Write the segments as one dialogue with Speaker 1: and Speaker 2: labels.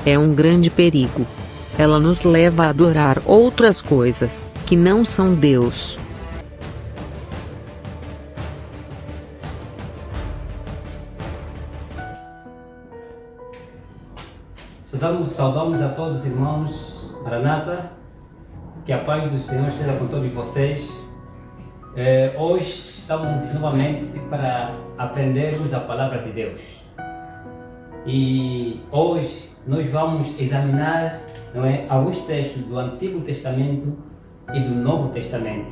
Speaker 1: É um grande perigo. Ela nos leva a adorar outras coisas, que não são Deus.
Speaker 2: Saudamos a todos os irmãos, Maranata, que a paz do Senhor esteja com todos vocês. Hoje estamos novamente para aprendermos a palavra de Deus. E hoje nós vamos examinar, alguns textos do Antigo Testamento e do Novo Testamento.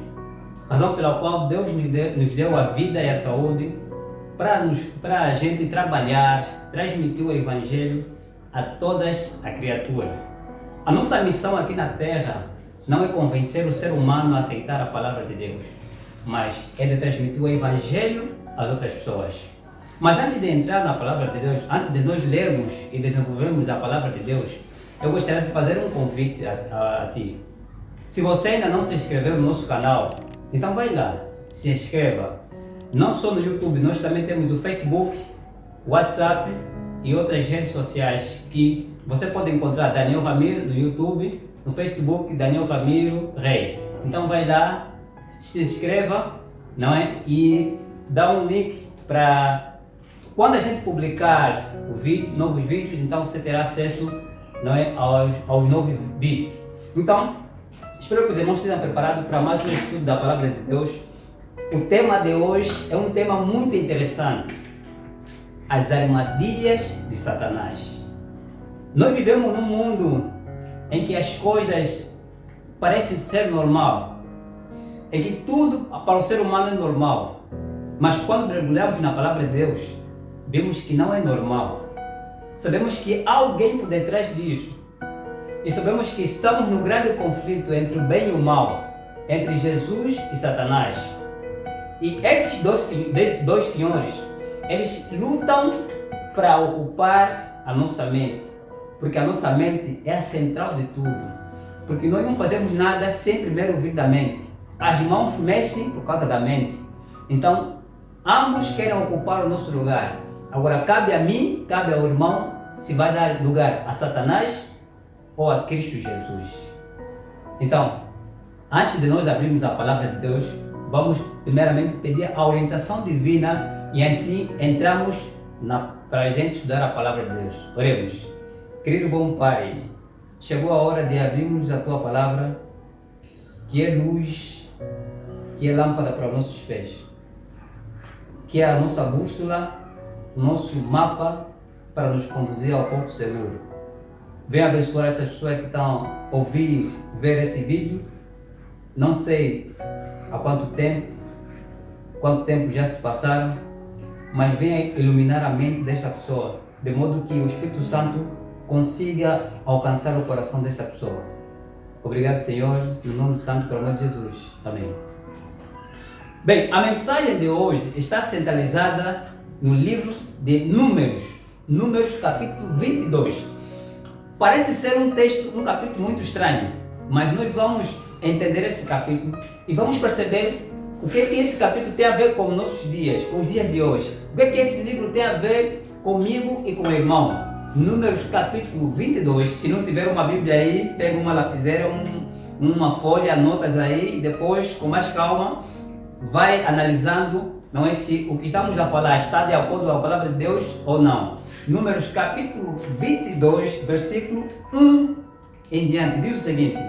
Speaker 2: Razão pela qual Deus nos deu a vida e a saúde para a gente trabalhar, transmitir o Evangelho a todas as criaturas. A nossa missão aqui na Terra não é convencer o ser humano a aceitar a palavra de Deus, mas é de transmitir o Evangelho às outras pessoas. Mas antes de entrar na palavra de Deus, antes de nós lermos e desenvolvermos a palavra de Deus, eu gostaria de fazer um convite a ti. Se você ainda não se inscreveu no nosso canal, então vai lá, se inscreva. Não só no YouTube, nós também temos o Facebook, WhatsApp e outras redes sociais que você pode encontrar Daniel Ramiro no YouTube, no Facebook Daniel Ramiro Reis. Então vai lá, se inscreva, e dá um link para quando a gente publicar novos vídeos, então você terá acesso, aos novos vídeos. Então, espero que os irmãos estejam preparados para mais um estudo da palavra de Deus. O tema de hoje é um tema muito interessante: as armadilhas de Satanás. Nós vivemos num mundo em que as coisas parecem ser normal, em que tudo para o ser humano é normal, mas quando mergulhamos na palavra de Deus, vemos que não é normal. Sabemos que há alguém por detrás disso, e sabemos que estamos num grande conflito entre o bem e o mal, entre Jesus e Satanás. E esses dois senhores, eles lutam para ocupar a nossa mente, porque a nossa mente é a central de tudo. Porque nós não fazemos nada sem primeiro ouvir da mente. As mãos mexem por causa da mente. Então, ambos querem ocupar o nosso lugar. Agora, cabe a mim, cabe ao irmão, se vai dar lugar a Satanás ou a Cristo Jesus. Então, antes de nós abrirmos a palavra de Deus, vamos primeiramente pedir a orientação divina e assim entramos para a gente estudar a palavra de Deus. Oremos. Querido bom Pai, chegou a hora de abrirmos a Tua palavra, que é luz, que é lâmpada para os nossos pés, que é a nossa bússola, o nosso mapa para nos conduzir ao ponto seguro. Venha abençoar essas pessoas que estão a ouvir, ver esse vídeo. Não sei há quanto tempo já se passaram, mas venha iluminar a mente desta pessoa, de modo que o Espírito Santo consiga alcançar o coração desta pessoa. Obrigado, Senhor, no nome santo, pelo amor de Jesus. Amém. Bem, a mensagem de hoje está centralizada no livro de Números capítulo 22. Parece ser um capítulo muito estranho, mas nós vamos entender esse capítulo e vamos perceber o que esse capítulo tem a ver com os nossos dias, com os dias de hoje. O que esse livro tem a ver comigo e com o irmão. Números capítulo 22, se não tiver uma Bíblia aí, pega uma lapiseira, uma folha, anotas aí e depois, com mais calma, vai analisando, se o que estamos a falar está de acordo com a palavra de Deus ou não. Números capítulo 22, versículo 1 em diante, diz o seguinte: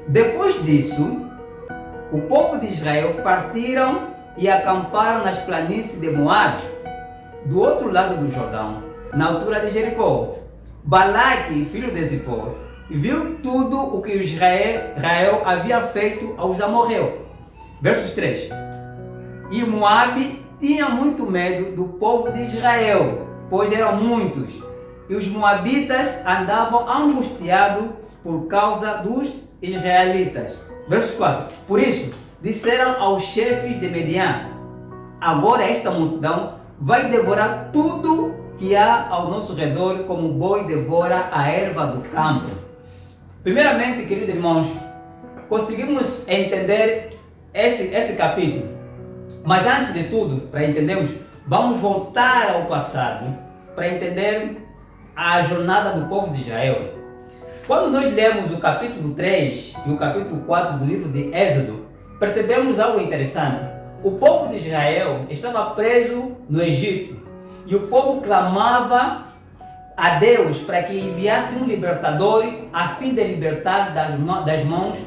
Speaker 2: depois disso, o povo de Israel partiram e acamparam nas planícies de Moabe, do outro lado do Jordão, na altura de Jericó. Balaque, filho de Zippor, viu tudo o que Israel havia feito aos amorreus. Versos 3. E Moabe tinha muito medo do povo de Israel, pois eram muitos, e os moabitas andavam angustiados por causa dos israelitas. Versos 4. Por isso, disseram aos chefes de Median: agora esta multidão vai devorar tudo que há ao nosso redor, como o boi devora a erva do campo. Primeiramente, queridos irmãos, conseguimos entender esse capítulo. Mas antes de tudo, para entendermos, vamos voltar ao passado para entender a jornada do povo de Israel. Quando nós lemos o capítulo 3 e o capítulo 4 do livro de Êxodo, percebemos algo interessante. O povo de Israel estava preso no Egito e o povo clamava a Deus para que enviasse um libertador a fim de libertar das mãos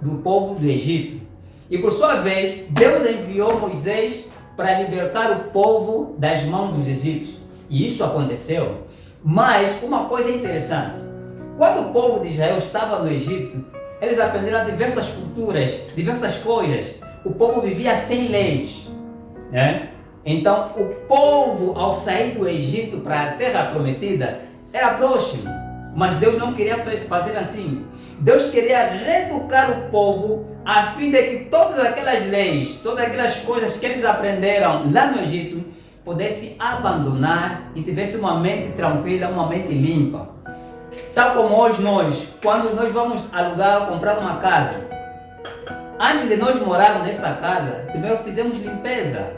Speaker 2: do povo do Egito. E por sua vez, Deus enviou Moisés para libertar o povo das mãos dos egípcios. E isso aconteceu. Mas uma coisa interessante, quando o povo de Israel estava no Egito, eles aprenderam diversas culturas, diversas coisas. O povo vivia sem leis, né? Então, o povo, ao sair do Egito para a terra prometida, era próximo. Mas Deus não queria fazer assim. Deus queria reeducar o povo a fim de que todas aquelas leis, todas aquelas coisas que eles aprenderam lá no Egito, pudessem abandonar e tivessem uma mente tranquila, uma mente limpa. Tal como hoje nós, quando nós vamos alugar ou comprar uma casa, antes de nós morarmos nessa casa, primeiro fizemos limpeza,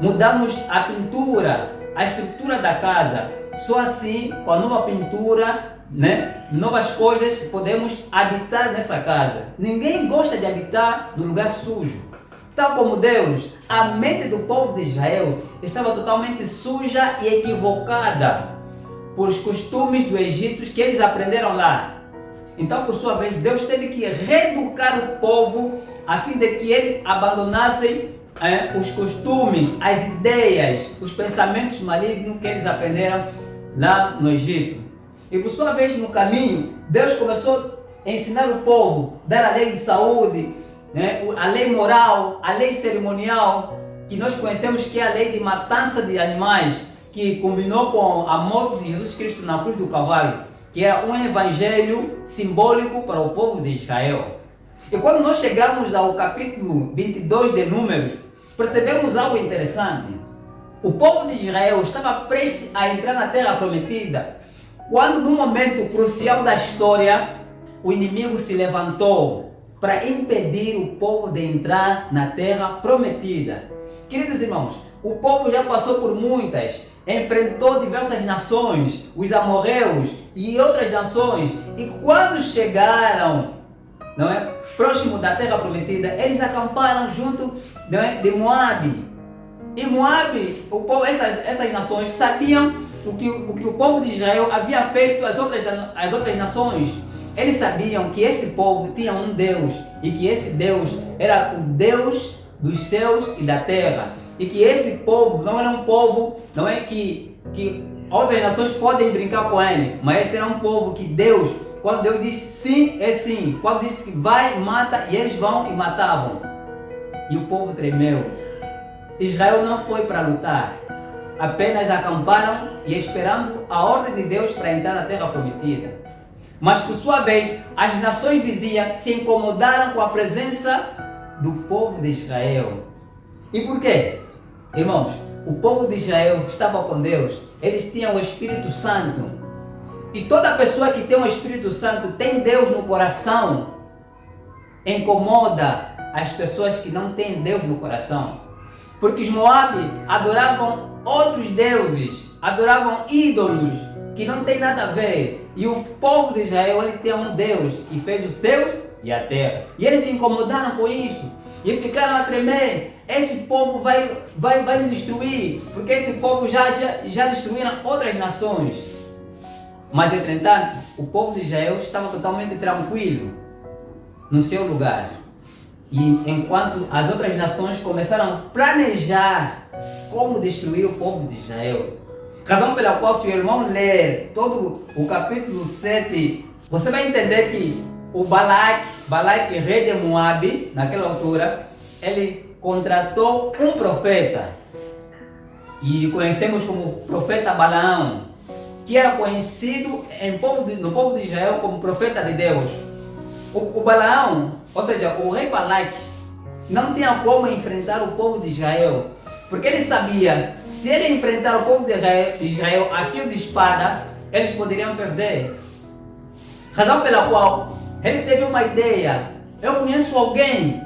Speaker 2: mudamos a pintura, a estrutura da casa. Só assim, com a nova pintura, né, novas coisas, podemos habitar nessa casa. Ninguém gosta de habitar no lugar sujo. Tal como Deus, a mente do povo de Israel estava totalmente suja e equivocada por os costumes do Egito que eles aprenderam lá. Então, por sua vez, Deus teve que reeducar o povo a fim de que eles abandonassem os costumes, as ideias, os pensamentos malignos que eles aprenderam lá no Egito. E por sua vez, no caminho, Deus começou a ensinar o povo, dar a lei de saúde, né, a lei moral, a lei cerimonial, que nós conhecemos que é a lei de matança de animais, que combinou com a morte de Jesus Cristo na cruz do Calvário, que é um evangelho simbólico para o povo de Israel. E quando nós chegamos ao capítulo 22 de Números, percebemos algo interessante. O povo de Israel estava prestes a entrar na terra prometida, quando num momento crucial da história, o inimigo se levantou para impedir o povo de entrar na terra prometida. Queridos irmãos, o povo já passou por muitas, enfrentou diversas nações, os amorreus e outras nações, e quando chegaram, não é, próximo da terra prometida, eles acamparam junto, não é, de Moabe. E Moabe, o povo, essas nações sabiam o que o povo de Israel havia feito às outras nações. Eles sabiam que esse povo tinha um Deus e que esse Deus era o Deus dos céus e da terra. E que esse povo não era um povo, não é que outras nações podem brincar com ele, mas esse era um povo que Deus, quando Deus disse sim, é sim. Quando disse que vai, mata, e eles vão e matavam. E o povo tremeu. Israel não foi para lutar, apenas acamparam e esperando a ordem de Deus para entrar na terra prometida. Mas por sua vez, as nações vizinhas se incomodaram com a presença do povo de Israel. E por quê? Irmãos, o povo de Israel estava com Deus, eles tinham o Espírito Santo. E toda pessoa que tem o Espírito Santo, tem Deus no coração, incomoda as pessoas que não têm Deus no coração. Porque os Moabe adoravam outros deuses, adoravam ídolos que não tem nada a ver. E o povo de Israel, ele tem um Deus que fez os céus e a terra. E eles se incomodaram com isso e ficaram a tremer. Esse povo vai nos destruir, porque esse povo já destruíram outras nações. Mas, entretanto, o povo de Israel estava totalmente tranquilo no seu lugar. E enquanto as outras nações começaram a planejar como destruir o povo de Israel. Razão pela qual, se o irmão ler todo o capítulo 7, você vai entender que o Balaque, rei de Moabe, naquela altura, ele contratou um profeta. E conhecemos como profeta Balaão, que era conhecido no povo de Israel como profeta de Deus. O Balaão, ou seja, o rei Balaque, não tinha como enfrentar o povo de Israel, porque ele sabia, se ele enfrentar o povo de Israel a fio de espada, eles poderiam perder. Razão pela qual ele teve uma ideia: eu conheço alguém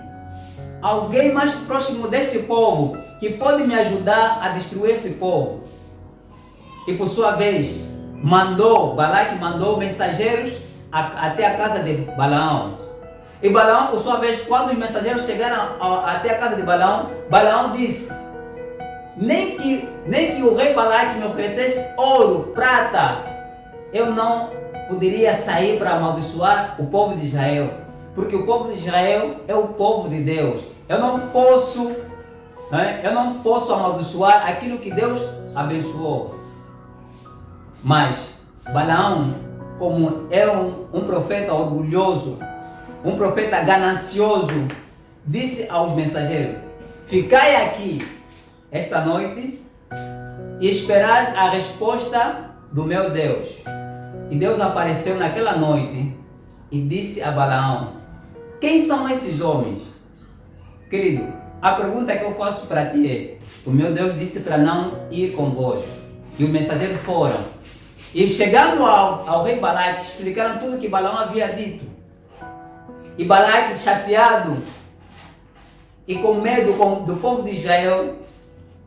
Speaker 2: mais próximo desse povo, que pode me ajudar a destruir esse povo. E por sua vez, Balaque mandou mensageiros até a casa de Balaão. E Balaão, por sua vez, quando os mensageiros chegaram até a casa de Balaão, Balaão disse: nem que o rei Balaque me oferecesse ouro, prata, eu não poderia sair para amaldiçoar o povo de Israel, porque o povo de Israel é o povo de Deus. Eu não posso amaldiçoar aquilo que Deus abençoou. Mas Balaão, como é um profeta orgulhoso, um profeta ganancioso, disse aos mensageiros: ficai aqui esta noite e esperai a resposta do meu Deus. E Deus apareceu naquela noite e disse a Balaão: quem são esses homens? Querido, a pergunta que eu faço para ti é: o meu Deus disse para não ir convosco. E os mensageiros foram. E chegando ao rei Balaque, explicaram tudo que Balaão havia dito. E Balaque, chateado e com medo do povo de Israel,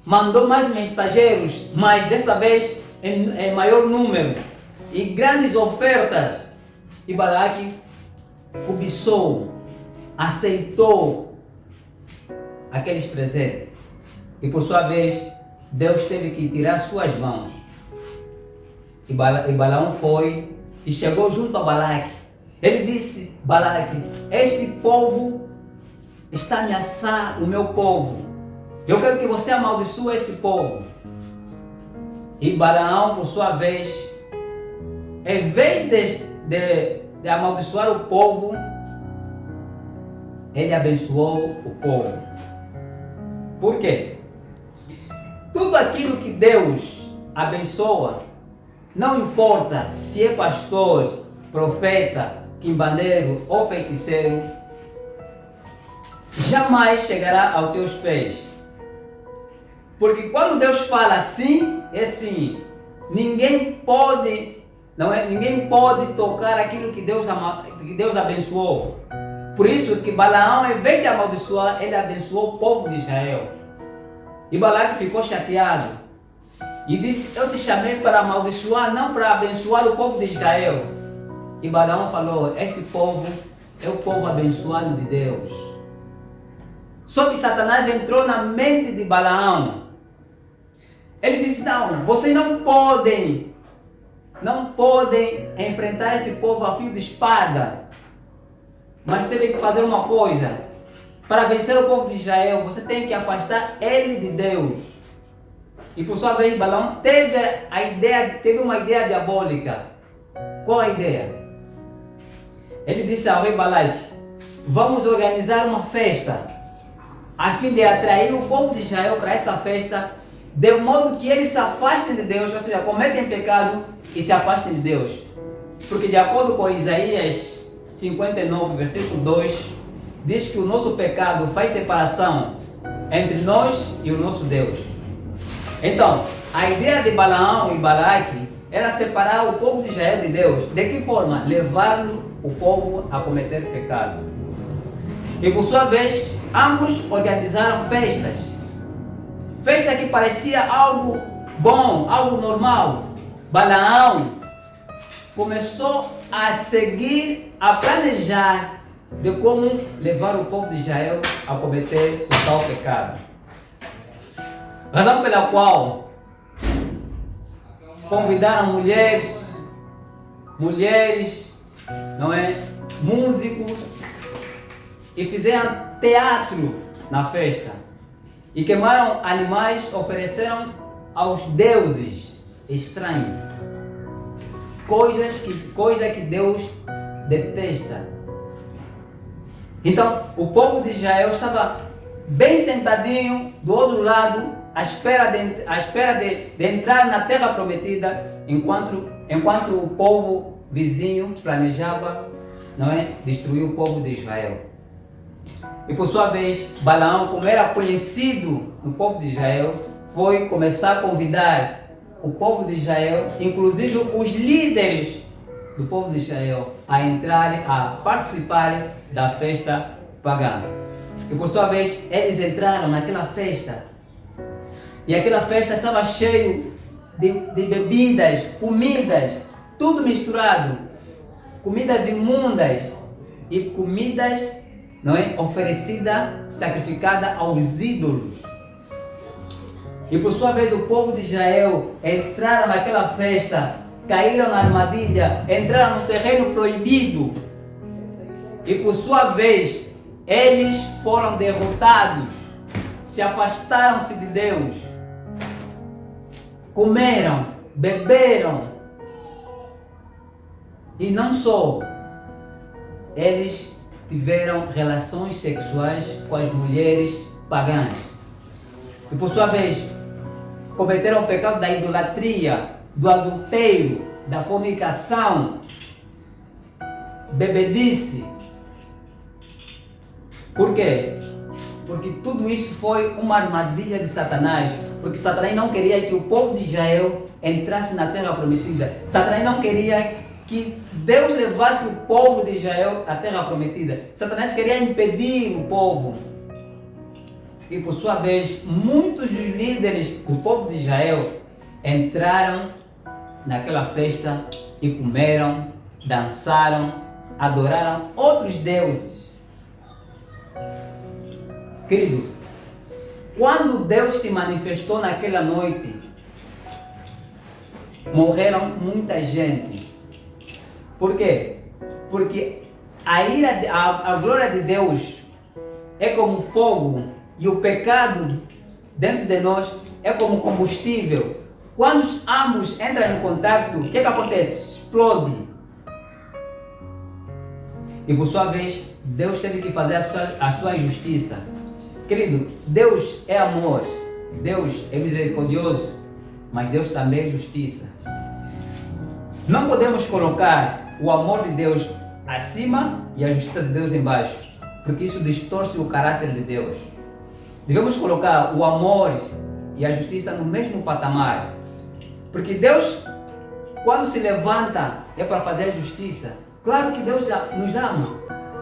Speaker 2: mandou mais mensageiros, mas desta vez em maior número, e grandes ofertas. E Balaque cobiçou, aceitou aqueles presentes. E por sua vez, Deus teve que tirar suas mãos. E Balaão foi e chegou junto a Balaque. Ele disse: Balaque, este povo está a ameaçar o meu povo. Eu quero que você amaldiçoe esse povo. E Balaão, por sua vez, em vez de amaldiçoar o povo, ele abençoou o povo. Por quê? Tudo aquilo que Deus abençoa, não importa se é pastor, profeta, quimbandeiro ou feiticeiro, jamais chegará aos teus pés. Porque quando Deus fala assim, é sim. Ninguém pode tocar aquilo que Deus abençoou. Por isso que Balaão, em vez de amaldiçoar, ele abençoou o povo de Israel. E Balaque ficou chateado e disse: eu te chamei para amaldiçoar, não para abençoar o povo de Israel. E Balaão falou: esse povo é o povo abençoado de Deus. Só que Satanás entrou na mente de Balaão. Ele disse: não, vocês não podem enfrentar esse povo a fio de espada. Mas teve que fazer uma coisa: para vencer o povo de Israel, você tem que afastar ele de Deus. E por sua vez, Balaão teve uma ideia diabólica. Qual a ideia? Ele disse ao rei Balaque: vamos organizar uma festa, a fim de atrair o povo de Israel para essa festa, de modo que eles se afastem de Deus, ou seja, cometem pecado e se afastem de Deus. Porque de acordo com Isaías 59, versículo 2, diz que o nosso pecado faz separação entre nós e o nosso Deus. Então, a ideia de Balaão e Balaque era separar o povo de Israel de Deus. De que forma? Levar o povo a cometer pecado. E por sua vez, ambos organizaram festas. Festa que parecia algo bom, algo normal. Balaão começou a seguir, a planejar de como levar o povo de Israel a cometer o tal pecado. Razão pela qual convidaram mulheres, músicos, e fizeram teatro na festa. E queimaram animais, ofereceram aos deuses estranhos. Coisa que Deus detesta. Então, o povo de Israel estava bem sentadinho do outro lado, à espera de entrar na terra prometida, enquanto o povo vizinho planejava, destruir o povo de Israel. E por sua vez, Balaão, como era conhecido no povo de Israel, foi começar a convidar o povo de Israel, inclusive os líderes do povo de Israel, a entrarem, a participarem da festa pagã. E por sua vez, eles entraram naquela festa. E aquela festa estava cheia de bebidas, comidas, tudo misturado. Comidas imundas e comidas, não é, oferecida, sacrificada aos ídolos. E por sua vez o povo de Israel entraram naquela festa, caíram na armadilha, entraram no terreno proibido. E por sua vez eles foram derrotados, se afastaram-se de Deus, comeram, beberam. E não só, eles tiveram relações sexuais com as mulheres pagãs. E por sua vez, cometeram o pecado da idolatria, do adultério, da fornicação, bebedice. Por quê? Porque tudo isso foi uma armadilha de Satanás. Porque Satanás não queria que o povo de Israel entrasse na terra prometida. Satanás não queria que Deus levasse o povo de Israel à terra prometida. Satanás queria impedir o povo. E por sua vez, muitos dos líderes do povo de Israel entraram naquela festa e comeram, dançaram, adoraram outros deuses. Querido, quando Deus se manifestou naquela noite, morreram muita gente. Por quê? Porque a glória de Deus é como fogo e o pecado dentro de nós é como combustível. Quando ambos entram em contato, o que acontece? Explode. E por sua vez, Deus teve que fazer a sua justiça. Querido, Deus é amor, Deus é misericordioso, mas Deus também é justiça. Não podemos colocar o amor de Deus acima e a justiça de Deus embaixo, porque isso distorce o caráter de Deus. Devemos colocar o amor e a justiça no mesmo patamar, porque Deus, quando se levanta, é para fazer justiça. Claro que Deus nos ama,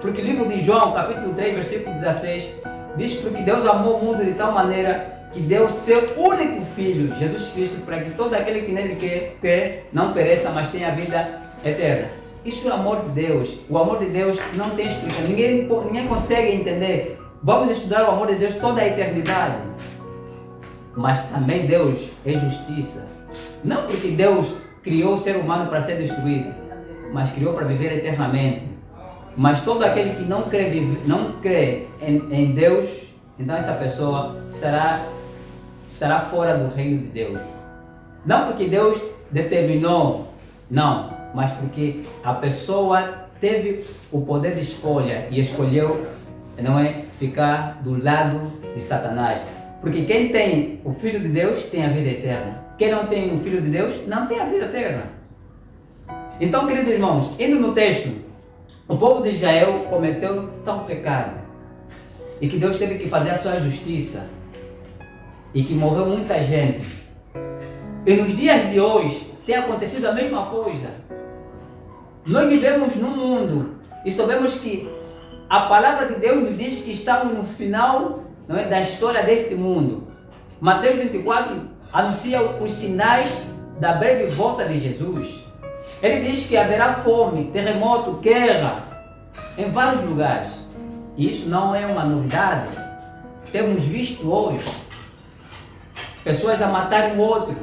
Speaker 2: porque o livro de João, capítulo 3, versículo 16, diz porque Deus amou o mundo de tal maneira que deu seu único Filho, Jesus Cristo, para que todo aquele que nele quer não pereça, mas tenha vida eterna. Isso é o amor de Deus. O amor de Deus não tem explicação. Ninguém consegue entender. Vamos estudar o amor de Deus toda a eternidade. Mas também Deus é justiça. Não porque Deus criou o ser humano para ser destruído, mas criou para viver eternamente. Mas todo aquele que não crê em Deus, então essa pessoa estará fora do reino de Deus. Não porque Deus determinou, não, mas porque a pessoa teve o poder de escolha e escolheu, não é, ficar do lado de Satanás. Porque quem tem o Filho de Deus tem a vida eterna. Quem não tem o Filho de Deus não tem a vida eterna. Então, queridos irmãos, indo no texto, o povo de Israel cometeu tal pecado e que Deus teve que fazer a sua justiça e que morreu muita gente. E nos dias de hoje tem acontecido a mesma coisa. Nós vivemos num mundo e sabemos que a palavra de Deus nos diz que estamos no final, não é, da história deste mundo. Mateus 24 anuncia os sinais da breve volta de Jesus. Ele diz que haverá fome, terremoto, guerra em vários lugares. E isso não é uma novidade. Temos visto hoje pessoas a matarem o outro,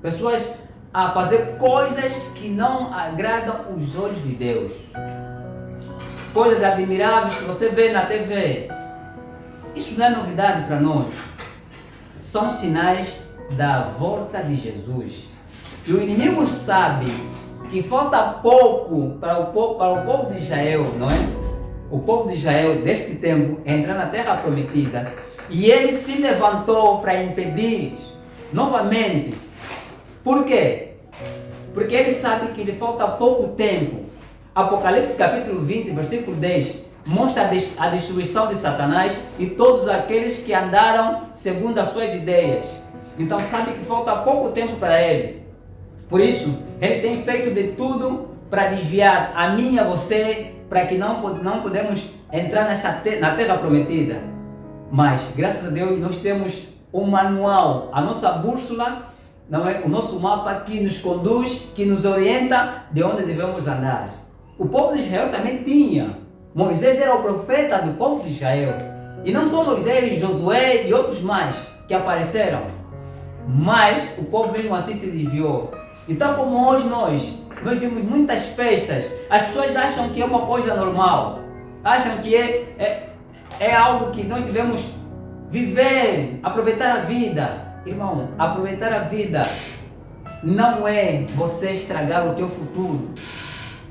Speaker 2: pessoas a fazer coisas que não agradam os olhos de Deus, coisas admiráveis que você vê na TV. Isso não é novidade para nós. São sinais da volta de Jesus. E o inimigo sabe que falta pouco para o povo de Israel, não é? O povo de Israel deste tempo entrar na terra prometida. E ele se levantou para impedir novamente. Por quê? Porque ele sabe que lhe falta pouco tempo. Apocalipse capítulo 20, versículo 10, mostra a destruição de Satanás e todos aqueles que andaram segundo as suas ideias. Então sabe que falta pouco tempo para ele. Por isso, ele tem feito de tudo para desviar a mim e a você, para que não podemos entrar na terra prometida. Mas, graças a Deus, nós temos um manual, a nossa bússola não é? O nosso mapa que nos conduz, que nos orienta de onde devemos andar. O povo de Israel também tinha. Moisés era o profeta do povo de Israel. E não só Moisés, Josué e outros mais que apareceram. Mas o povo mesmo assim se desviou. Então, como hoje nós vimos muitas festas, as pessoas acham que é uma coisa normal. Acham que é algo que nós devemos viver, aproveitar a vida. Irmão, aproveitar a vida não é você estragar o teu futuro.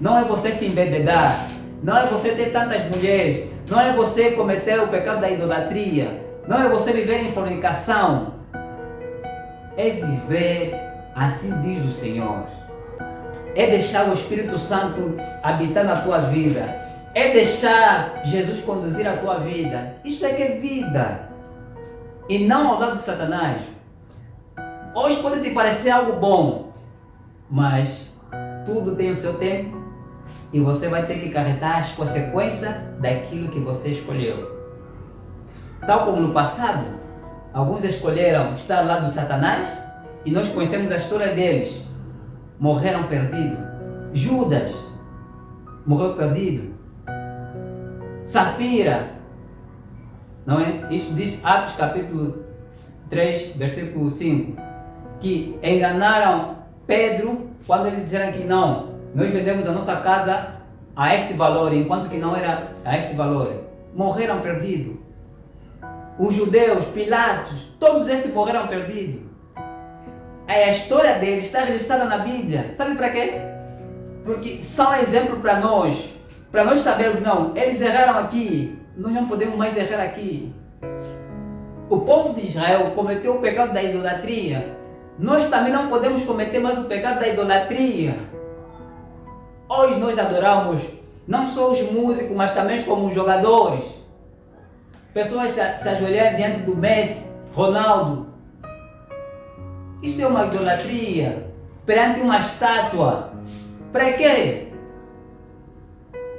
Speaker 2: Não é você se embebedar. Não é você ter tantas mulheres. Não é você cometer o pecado da idolatria. Não é você viver em fornicação. É viver, assim diz o Senhor. É deixar o Espírito Santo habitar na tua vida. É deixar Jesus conduzir a tua vida. Isso é que é vida. E não ao lado de Satanás. Hoje pode te parecer algo bom, mas tudo tem o seu tempo e você vai ter que acarretar as consequências daquilo que você escolheu. Tal como no passado, alguns escolheram estar ao lado de Satanás e nós conhecemos a história deles. Morreram perdidos. Judas morreu perdido. Safira, não é? Isso diz Atos capítulo 3, versículo 5. Que enganaram Pedro quando eles disseram que não, nós vendemos a nossa casa a este valor, enquanto que não era a este valor. Morreram perdidos. Os judeus, Pilatos, todos esses morreram perdidos. A história deles está registrada na Bíblia. Sabe para quê? Porque são exemplo para nós sabermos, não, eles erraram aqui, nós não podemos mais errar aqui. O povo de Israel cometeu o pecado da idolatria. Nós também não podemos cometer mais o pecado da idolatria. Hoje nós adoramos não só os músicos, mas também como os jogadores. Pessoas se ajoelham diante do Messi, Ronaldo. Isso é uma idolatria perante uma estátua. Para quê?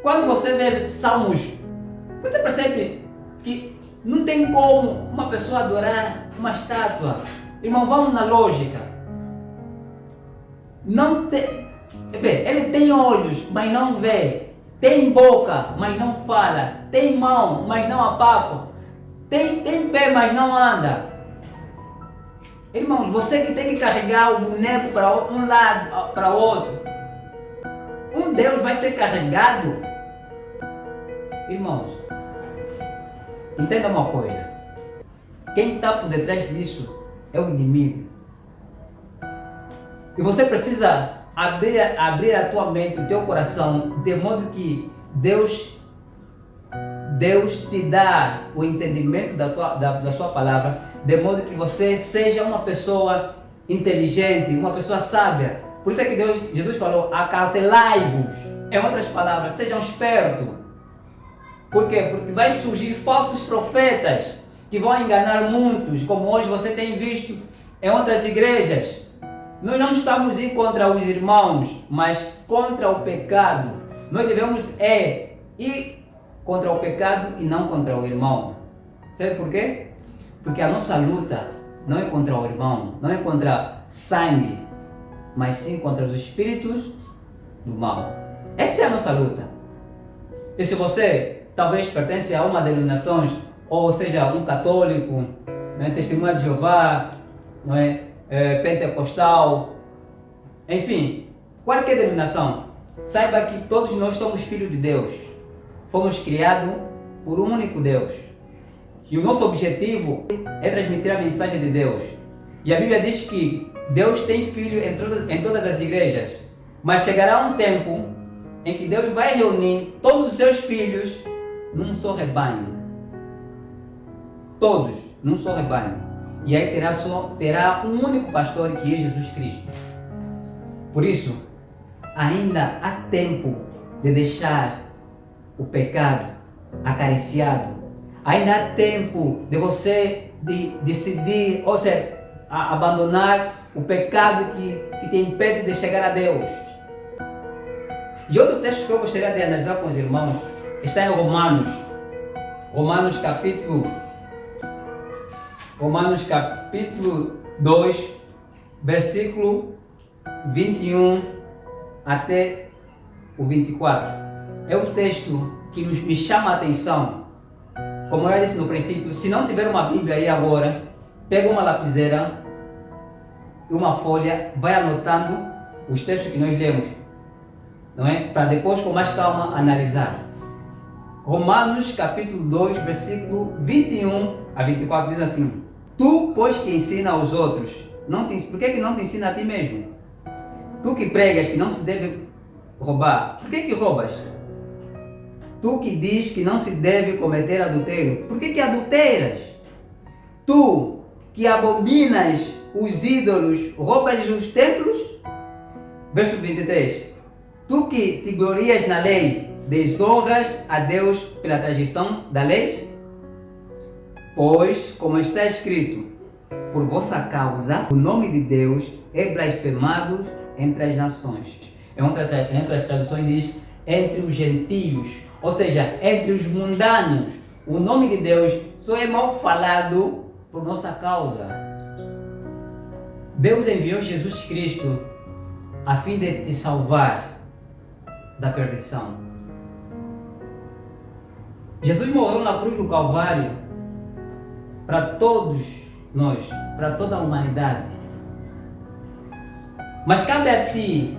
Speaker 2: Quando você vê Salmos, você percebe que não tem como uma pessoa adorar uma estátua. Irmão, vamos na lógica. Não tem, ele tem olhos, mas não vê. Tem boca, mas não fala. Tem mão, mas não apalpa. Tem pé, mas não anda. Irmãos, você que tem que carregar o boneco para um lado, para o outro. Um Deus vai ser carregado. Irmãos, entenda uma coisa. Quem está por detrás disso é o inimigo. E você precisa abrir a tua mente, o teu coração, de modo que Deus te dá o entendimento da sua palavra, de modo que você seja uma pessoa inteligente, uma pessoa sábia. Por isso é que Jesus falou, acautelai-vos. Em outras palavras, sejam espertos. Por quê? Porque vai surgir falsos profetas que vão enganar muitos, como hoje você tem visto em outras igrejas. Nós não estamos ir contra os irmãos, mas contra o pecado. Nós devemos ir contra o pecado e não contra o irmão. Sabe por quê? Porque a nossa luta não é contra o irmão, não é contra sangue, mas sim contra os espíritos do mal. Essa é a nossa luta. E se você talvez pertence a uma denominação, ou seja, um católico, né, testemunha de Jeová, não é? Pentecostal, enfim, qualquer denominação, saiba que todos nós somos filhos de Deus. Fomos criados por um único Deus. E o nosso objetivo é transmitir a mensagem de Deus. E a Bíblia diz que Deus tem filho em todas as igrejas. Mas chegará um tempo em que Deus vai reunir todos os seus filhos num só rebanho. Todos num só rebanho. E aí terá um único pastor, que é Jesus Cristo. Por isso, ainda há tempo de deixar o pecado acariciado. Ainda há tempo de você decidir, ou seja, abandonar o pecado que te impede de chegar a Deus. E outro texto que eu gostaria de analisar com os irmãos está em Romanos. Romanos capítulo 2, versículo 21 até o 24. É um texto que me chama a atenção. Como eu disse no princípio, se não tiver uma Bíblia aí agora, pega uma lapiseira e uma folha, vai anotando os textos que nós lemos, não é? Para depois com mais calma analisar. Romanos capítulo 2, versículo 21 a 24 diz assim: Tu, pois, que ensina aos outros, por que não te ensina a ti mesmo? Tu que pregas que não se deve roubar, por que roubas? Tu que diz que não se deve cometer adultério, por que adulteras? Tu que abominas os ídolos, roubas os templos? Verso 23. Tu que te glorias na lei, desonras a Deus pela transgressão da lei? Pois, como está escrito, por vossa causa, o nome de Deus é blasfemado entre as nações. Entre as traduções diz, entre os gentios, ou seja, entre os mundanos. O nome de Deus só é mal falado por nossa causa. Deus enviou Jesus Cristo a fim de te salvar da perdição. Jesus morreu na cruz do Calvário para todos nós, para toda a humanidade. Mas cabe a ti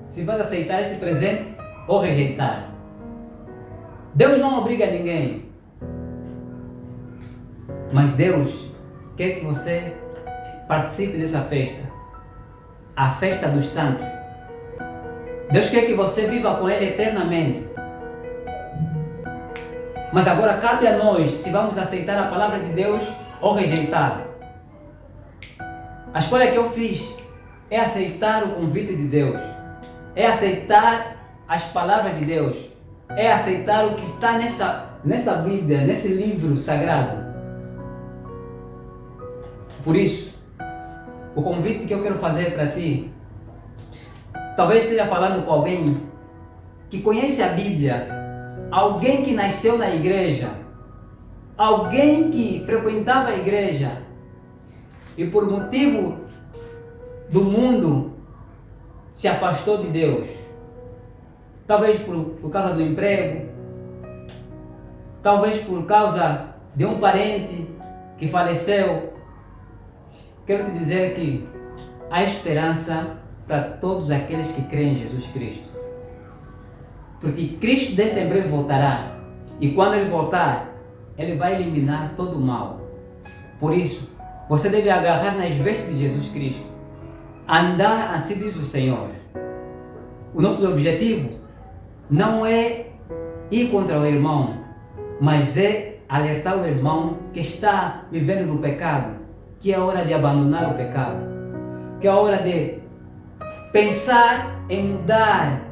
Speaker 2: se vais aceitar esse presente ou rejeitar. Deus não obriga ninguém, mas Deus quer que você participe dessa festa, a festa dos santos. Deus quer que você viva com Ele eternamente. Mas agora cabe a nós se vamos aceitar a palavra de Deus ou rejeitar. A escolha que eu fiz é aceitar o convite de Deus, é aceitar as palavras de Deus, é aceitar o que está nessa Bíblia, nesse livro sagrado. Por isso, o convite que eu quero fazer para ti, talvez esteja falando com alguém que conhece a Bíblia, alguém que nasceu na igreja, alguém que frequentava a igreja e por motivo do mundo se afastou de Deus. Talvez por causa do emprego, talvez por causa de um parente que faleceu. Quero te dizer que há esperança para todos aqueles que creem em Jesus Cristo. Porque Cristo dentro em breve voltará. E quando Ele voltar, Ele vai eliminar todo o mal. Por isso, você deve agarrar nas vestes de Jesus Cristo. Andar assim diz o Senhor. O nosso objetivo não é ir contra o irmão, mas é alertar o irmão que está vivendo no pecado, que é hora de abandonar o pecado, que é hora de pensar em mudar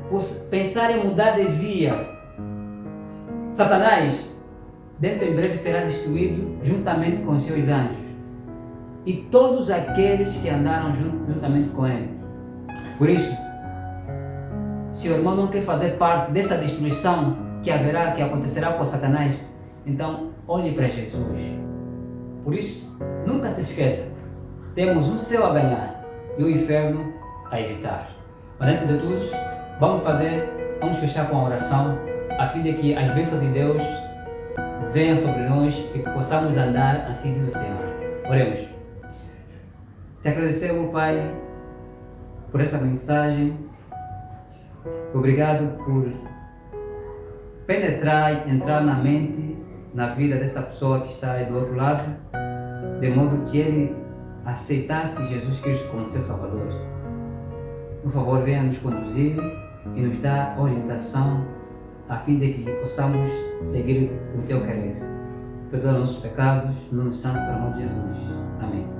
Speaker 2: de via. Satanás, dentro em breve, será destruído juntamente com os seus anjos e todos aqueles que andaram juntamente com ele. Por isso, se o irmão não quer fazer parte dessa destruição que acontecerá com Satanás, então olhe para Jesus. Por isso, nunca se esqueça, temos um céu a ganhar e o inferno a evitar. Mas antes de tudo, vamos fechar com a oração, a fim de que as bênçãos de Deus venham sobre nós e que possamos andar assim diz o Senhor. Oremos. Te agradecemos, Pai, por essa mensagem. Obrigado por penetrar e entrar na mente, na vida dessa pessoa que está aí do outro lado, de modo que ele aceitasse Jesus Cristo como seu Salvador. Por favor, venha nos conduzir e nos dar orientação a fim de que possamos seguir o Teu querer. Perdoa nossos pecados, no nome santo, pelo amor de Jesus. Amém.